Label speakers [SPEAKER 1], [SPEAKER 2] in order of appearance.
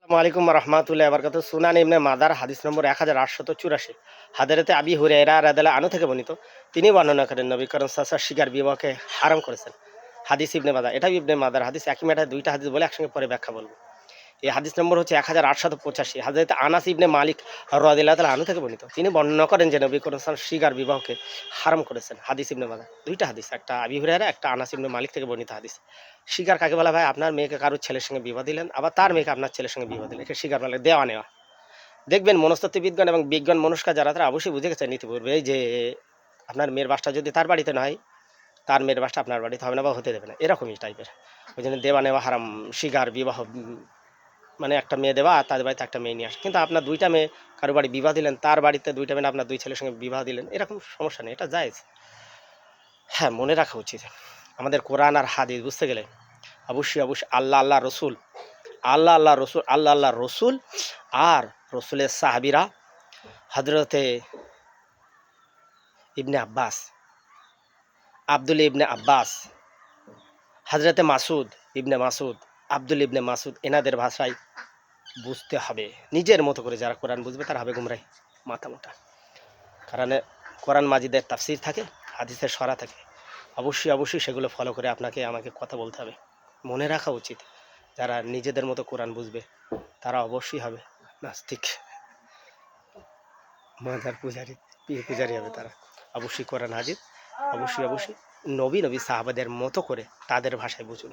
[SPEAKER 1] আসসালামু আলাইকুম রহমাতুল্লাহি ওয়া বারাকাতুহু। সুনান ইবনে মাদার হাদিস নম্বর 1884। হযরতে আবি হুরায়রা রাদিয়াল্লাহু আনহু থেকে বর্ণিত। তিনি বর্ণনা করেন নবী করিম সাল্লাল্লাহু আলাইহি ওয়াসাল্লাম শিকার বিবাহকে হারাম করেছেন। হাদিস ইবনে মাদার। এটাও ইবনে মাদার হাদিস। একই ম্যাটারে দুইটা হাদিস বলে একসঙ্গে পরে ব্যাখ্যা বলব। এই হাদিস নম্বর হচ্ছে 1885। হযরত আনাস ইবনে মালিক রাদিয়াল্লাহু তাআলা আনহু থেকে বর্ণিত। তিনি বর্ণনা করেন যে নবী করিম সাল্লাল্লাহু আলাইহি ওয়াসাল্লাম শিকার বিবাহকে হারাম করেছেন। হাদিস ইবনে মাদার। দুইটা হাদিস। একটা আবি হুরায়রা, একটা আনাস ইবনে মালিক থেকে বর্ণিত হাদিস। শিকার কাকে বলা ভাই? আপনার মেয়েকে কারো ছেলের সঙ্গে বিবাহ দিলেন, আবার তার মেয়েকে আপনার ছেলের সঙ্গে বিবাহ দিলেন। একে শিকার বলে, দেওয়া নেওয়া। দেখবেন মনস্তত্ত্ববিদগণ এবং বিজ্ঞান মনস্কা যারা তারা অবশ্যই বুঝে গেছেন ইতিপূর্বে যে আপনার মেয়ের বাসটা যদি তার বাড়িতে না হয়, তার মেয়ের বাসটা আপনার বাড়িতে হবে না বা হতে দেবে না। এরকমই টাইপের। ওই জন্য দেওয়া নেওয়া হারাম, শিকার, বিবাহ মানে একটা মেয়ে দেওয়া আর তাদের বাড়িতে একটা মেয়ে নিয়ে আসা। কিন্তু আপনার ২ টা মেয়ে কারো বাড়ি বিবাহ দিলেন, তার বাড়িতে ২ টা মেয়ে আপনার ২ ছেলের সঙ্গে বিবাহ দিলেন। এরকম সমস্যা নেই। এটা জায়েজ। হ্যাঁ, মনে রাখা উচিত। আমাদের কোরআন আর হাদিস বুঝতে গেলে অবশ্যই আল্লাহ রসুল, আল্লাহ রসুল আর রসুলের সাহাবীরা হযরতে ইবনে আব্বাস, আব্দুল্লাহ ইবনে আব্বাস, হযরতে মাসুদ ইবনে মাসুদ, আব্দুল্লাহ ইবনে মাসুদ এনাদের ভাষায় বুঝতে হবে। নিজের মতো করে যারা কোরআন বুঝবে তারা হবে গুমরাহী, মাথা মোটা। কারণ কোরআন মাজিদের তাফসীর থাকে, হাদিসের সরা থাকে। অবশ্যই সেগুলো ফলো করে আপনাকে আমাকে কথা বলতে হবে। মনে রাখা উচিত যারা নিজেদের মতো কোরআন বুঝবে তারা অবশ্যই হবে নাস্তিক, মাজার পূজারী, পীর পূজারী হবে তারা। অবশ্যই কোরআন হাজির, অবশ্যই নবী সাহাবাদের মতো করে তাদের ভাষায় বুঝুন।